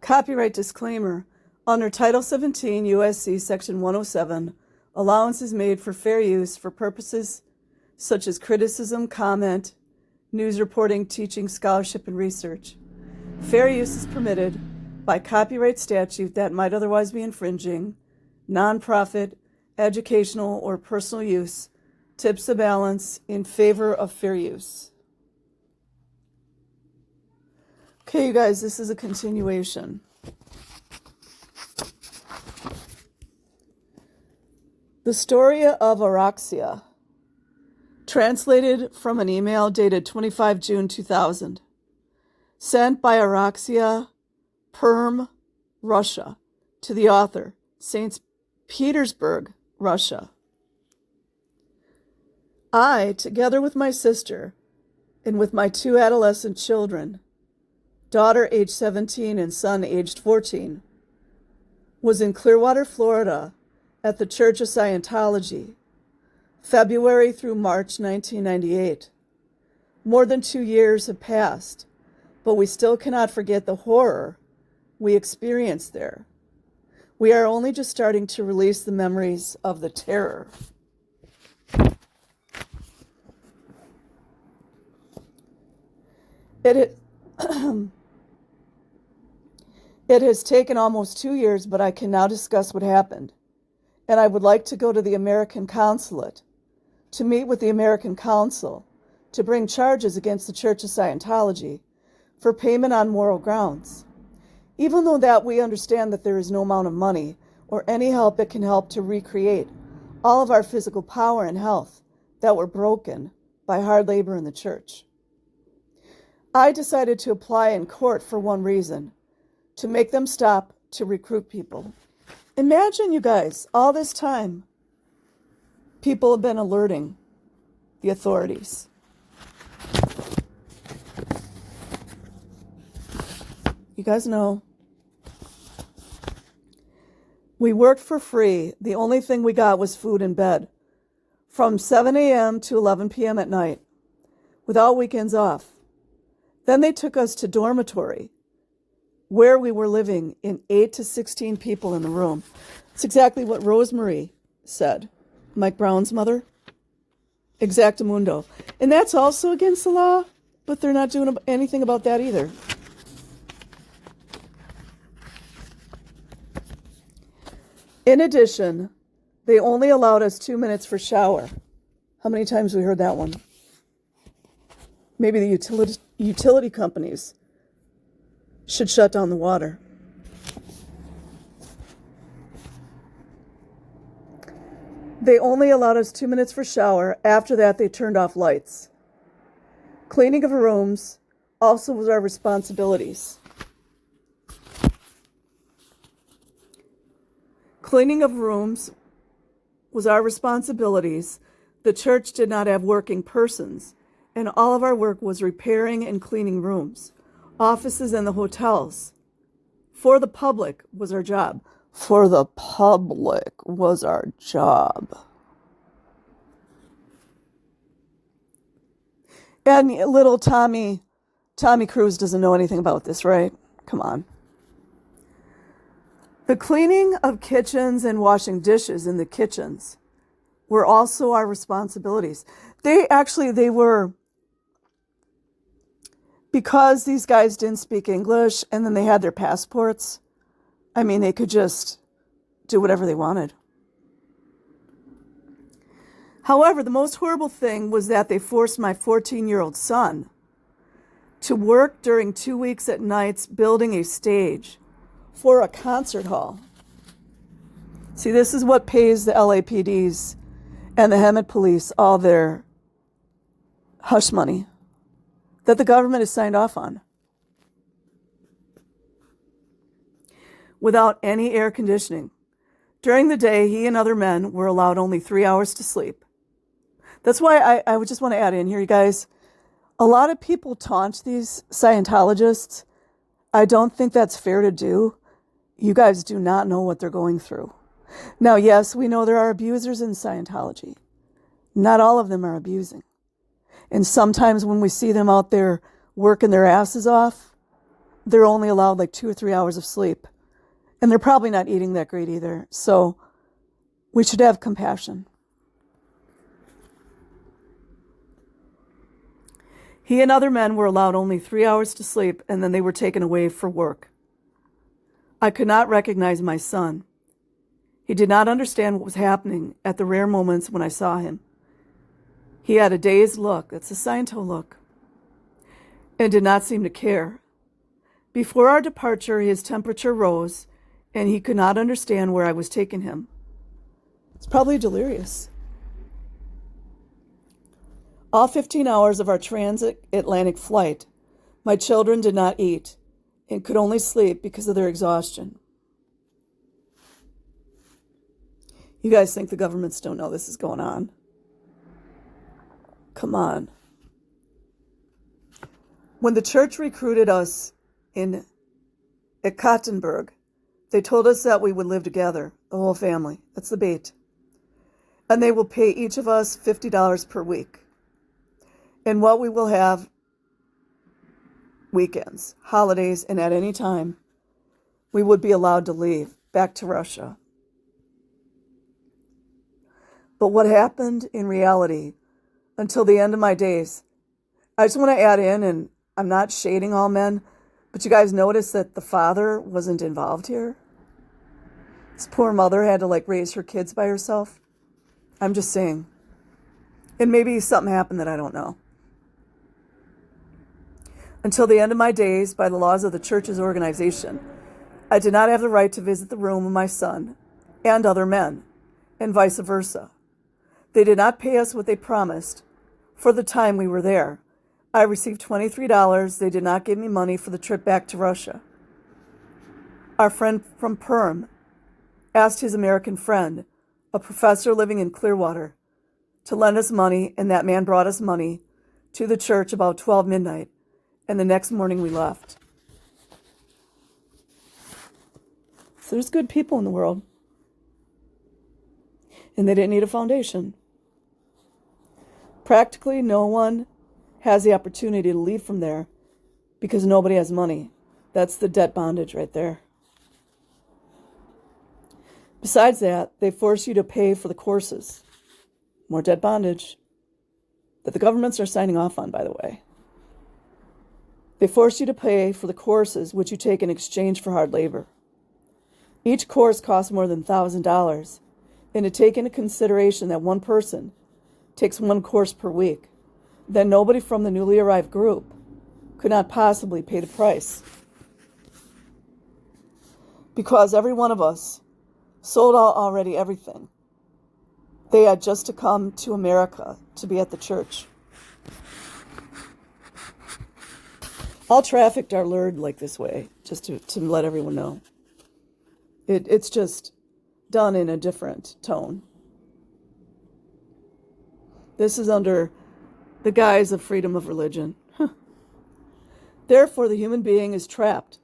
Copyright disclaimer. Under Title 17 U.S.C. Section 107, allowance is made for fair use for purposes such as criticism, comment, news reporting, teaching, scholarship, and research. Fair use is permitted by copyright statute that might otherwise be infringing. Nonprofit, educational, or personal use tips the balance in favor of fair use. Okay, you guys, this is a continuation. The story of Araxia, translated from an email dated 25 June 2000, sent by Araxia, Perm, Russia, to the author, St. Petersburg, Russia. I, together with my sister and with my 2 adolescent children, daughter aged 17 and son aged 14, was in Clearwater, Florida, at the Church of Scientology, February through March 1998. More than 2 years have passed, but we still cannot forget the horror we experienced there. We are only just starting to release the memories of the terror. It has taken almost 2 years, but I can now discuss what happened. And I would like to go to the American consulate to meet with the American consul to bring charges against the Church of Scientology for payment on moral grounds. Even though that we understand that there is no amount of money or any help that can help to recreate all of our physical power and health that were broken by hard labor in the church. I decided to apply in court for one reason: to make them stop to recruit people. Imagine, you guys, all this time, people have been alerting the authorities. You guys know, we worked for free. The only thing we got was food and bed from 7 a.m. to 11 p.m. at night, without weekends off. Then they took us to dormitory, where we were living in 8 to 16 people in the room. It's exactly what Rosemary said, Mike Brown's mother. Exactamundo. And that's also against the law, but they're not doing anything about that either. In addition, they only allowed us 2 minutes for shower. How many times we heard that one? Maybe the utility companies should shut down the water. They only allowed us 2 minutes for shower. After that, they turned off lights. Cleaning of rooms also was our responsibilities. Cleaning of rooms was our responsibilities. The church did not have working persons, and all of our work was repairing and cleaning rooms, offices, and the hotels. For the public was our job. For the public was our job. And little Tommy Cruise doesn't know anything about this, right? Come on. The cleaning of kitchens and washing dishes in the kitchens were also our responsibilities. They were, because these guys didn't speak English and then they had their passports, I mean, they could just do whatever they wanted. However, the most horrible thing was that they forced my 14-year-old son to work during 2 weeks at nights building a stage for a concert hall. See, this is what pays the LAPDs and the Hemet police all their hush money that the government has signed off on. Without any air conditioning. During the day, he and other men were allowed only 3 hours to sleep. That's why I would just want to add in here, you guys, a lot of people taunt these Scientologists. I don't think that's fair to do. You guys do not know what they're going through. Now, yes, we know there are abusers in Scientology. Not all of them are abusing. And sometimes when we see them out there working their asses off, they're only allowed like 2 or 3 hours of sleep. And they're probably not eating that great either. So we should have compassion. He and other men were allowed only 3 hours to sleep, and then they were taken away for work. I could not recognize my son. He did not understand what was happening at the rare moments when I saw him. He had a dazed look, that's a Scientology look, and did not seem to care. Before our departure, his temperature rose, and he could not understand where I was taking him. It's probably delirious. All 15 hours of our transatlantic flight, my children did not eat and could only sleep because of their exhaustion. You guys think the governments don't know this is going on? Come on. When the church recruited us in Ekaterinburg, they told us that we would live together, the whole family. That's the bait. And they will pay each of us $50 per week. And what we will have weekends, holidays, and at any time, we would be allowed to leave back to Russia. But what happened in reality until the end of my days, I just want to add in, and I'm not shading all men, but you guys notice that the father wasn't involved here? This poor mother had to raise her kids by herself. I'm just saying. And maybe something happened that I don't know. Until the end of my days, by the laws of the church's organization, I did not have the right to visit the room of my son and other men, and vice versa. They did not pay us what they promised for the time we were there. I received $23. They did not give me money for the trip back to Russia. Our friend from Perm asked his American friend, a professor living in Clearwater, to lend us money, and that man brought us money to the church about 12 midnight, and the next morning we left. So there's good people in the world, and they didn't need a foundation. Practically no one has the opportunity to leave from there because nobody has money. That's the debt bondage right there. Besides that, they force you to pay for the courses. More debt bondage that the governments are signing off on, by the way. They force you to pay for the courses which you take in exchange for hard labor. Each course costs more than $1,000, and to take into consideration that one person takes one course per week, then nobody from the newly arrived group could not possibly pay the price. Because every one of us sold out already everything. They had just to come to America to be at the church. All trafficked are lured like this way, just to let everyone know. It's just done in a different tone. This is under the guise of freedom of religion. Therefore, the human being is trapped.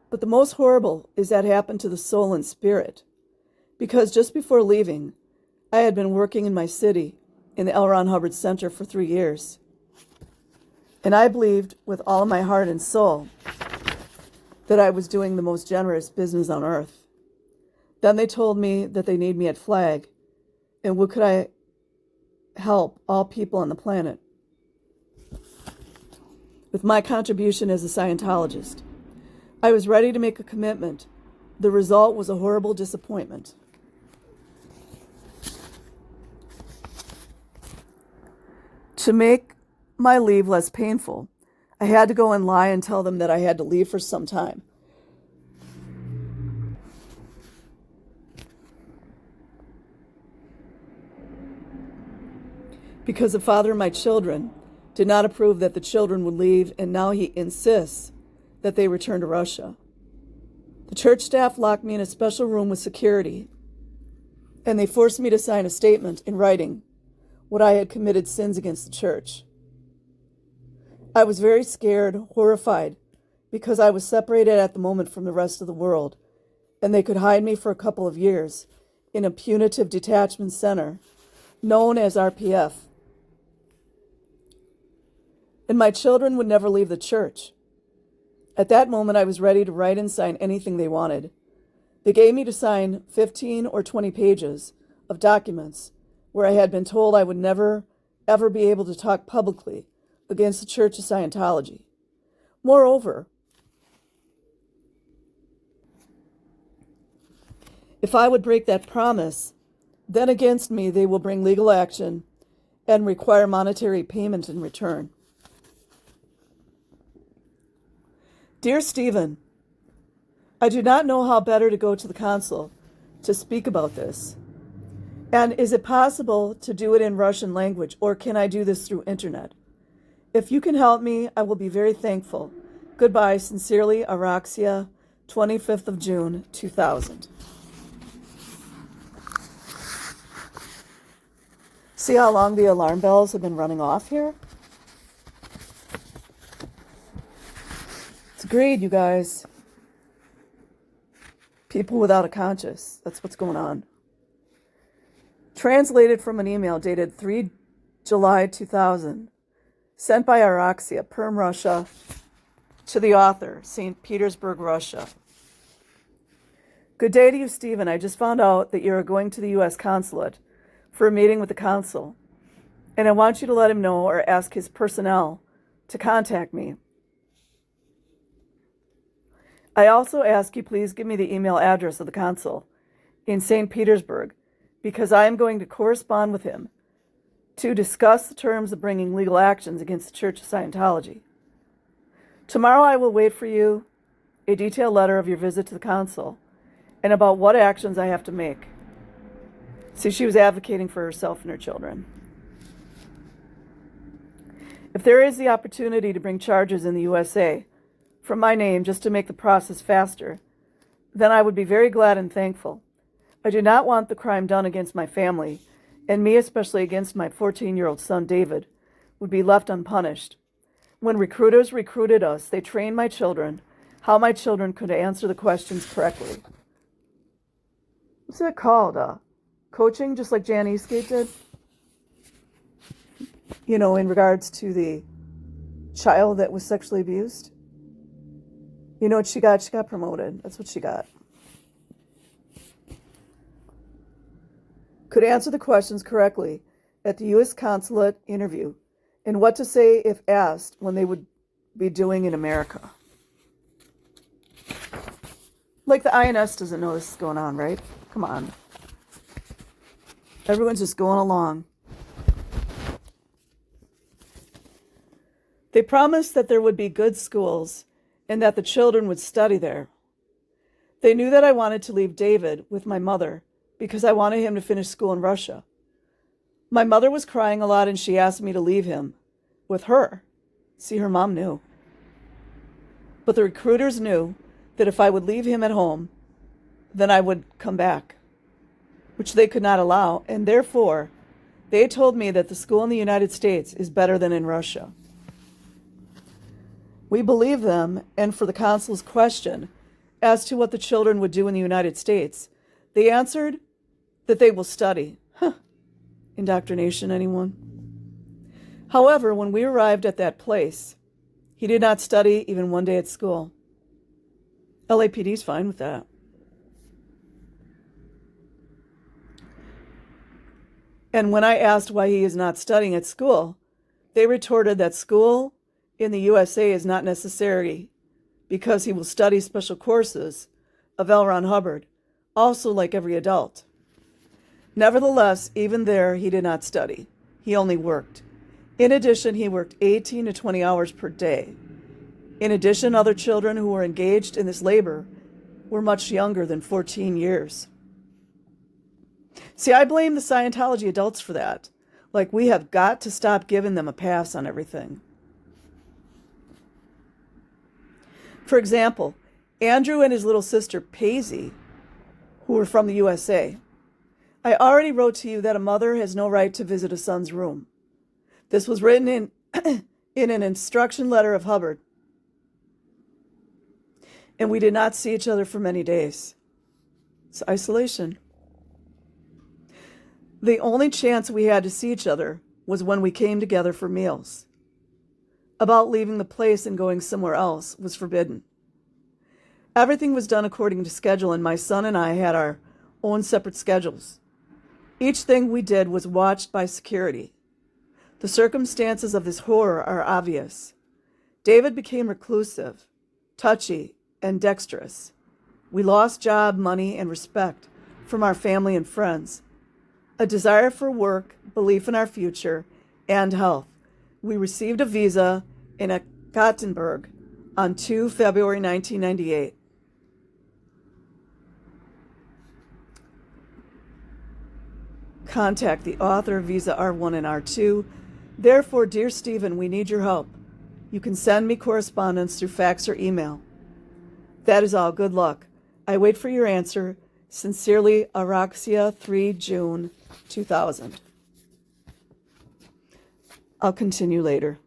But the most horrible is that happened to the soul and spirit. Because just before leaving, I had been working in my city in the L. Ron Hubbard Center for 3 years. And I believed with all my heart and soul that I was doing the most generous business on earth. Then they told me that they need me at Flag, and what could I help all people on the planet with my contribution as a Scientologist. I was ready to make a commitment. The result was a horrible disappointment. To make my leave less painful, I had to go and lie and tell them that I had to leave for some time. Because the father of my children did not approve that the children would leave, and now he insists that they return to Russia. The church staff locked me in a special room with security, and they forced me to sign a statement in writing what I had committed sins against the church. I was very scared, horrified, because I was separated at the moment from the rest of the world, and they could hide me for a couple of years in a punitive detachment center known as RPF. And my children would never leave the church. At that moment, I was ready to write and sign anything they wanted. They gave me to sign 15 or 20 pages of documents where I had been told I would never, ever be able to talk publicly against the Church of Scientology. Moreover, if I would break that promise, then against me they will bring legal action and require monetary payment in return. Dear Stephen, I do not know how better to go to the consul to speak about this. And is it possible to do it in Russian language, or can I do this through internet? If you can help me, I will be very thankful. Goodbye, sincerely, Araxia, 25th of June, 2000. See how long the alarm bells have been running off here? It's greed, you guys. People without a conscience. That's what's going on. Translated from an email dated 3 July 2000, sent by Araxia, Perm, Russia, to the author, St. Petersburg, Russia. Good day to you, Stephen. I just found out that you are going to the U.S. consulate for a meeting with the consul, and I want you to let him know or ask his personnel to contact me. I also ask you please give me the email address of the consul in St. Petersburg, because I am going to correspond with him to discuss the terms of bringing legal actions against the Church of Scientology. Tomorrow I will wait for you a detailed letter of your visit to the consul and about what actions I have to make. See, she was advocating for herself and her children. If there is the opportunity to bring charges in the USA from my name just to make the process faster, then I would be very glad and thankful. I do not want the crime done against my family, and me especially against my 14-year-old son David, would be left unpunished. When recruiters recruited us, they trained my children how my children could answer the questions correctly. What's that called? Coaching, just like Jan Eastgate did? You know, in regards to the child that was sexually abused. You know what she got? She got promoted. That's what she got. Could answer the questions correctly at the U.S. consulate interview, and what to say if asked when they would be doing in America. Like the INS doesn't know this is going on, right? Come on. Everyone's just going along. They promised that there would be good schools and that the children would study there. They knew that I wanted to leave David with my mother because I wanted him to finish school in Russia. My mother was crying a lot and she asked me to leave him with her. See, her mom knew. But the recruiters knew that if I would leave him at home, then I would come back, which they could not allow, and therefore they told me that the school in the United States is better than in Russia. We believed them, and for the consul's question as to what the children would do in the United States, they answered that they will study. Indoctrination, anyone? However, when we arrived at that place, he did not study even one day at school. LAPD's fine with that. And when I asked why he is not studying at school, they retorted that school in the USA is not necessary because he will study special courses of L. Ron Hubbard, also like every adult. Nevertheless, even there, he did not study. He only worked. In addition, he worked 18 to 20 hours per day. In addition, other children who were engaged in this labor were much younger than 14 years. See, I blame the Scientology adults for that. Like, we have got to stop giving them a pass on everything. For example, Andrew and his little sister, Paisley, who were from the USA. I already wrote to you that a mother has no right to visit a son's room. This was written in, in an instruction letter of Hubbard. And we did not see each other for many days. It's isolation. The only chance we had to see each other was when we came together for meals. about leaving the place and going somewhere else was forbidden. Everything was done according to schedule, and my son and I had our own separate schedules. Each thing we did was watched by security. The circumstances of this horror are obvious. David became reclusive, touchy, and dexterous. We lost job, money, and respect from our family and friends. A desire for work, belief in our future, and health. We received a visa in Ekaterinburg on 2 February 1998. Contact the author of Visa R1 and R2. Therefore, dear Stephen, we need your help. You can send me correspondence through fax or email. That is all. Good luck. I wait for your answer. Sincerely, Araxia, 3 June 2000. I'll continue later.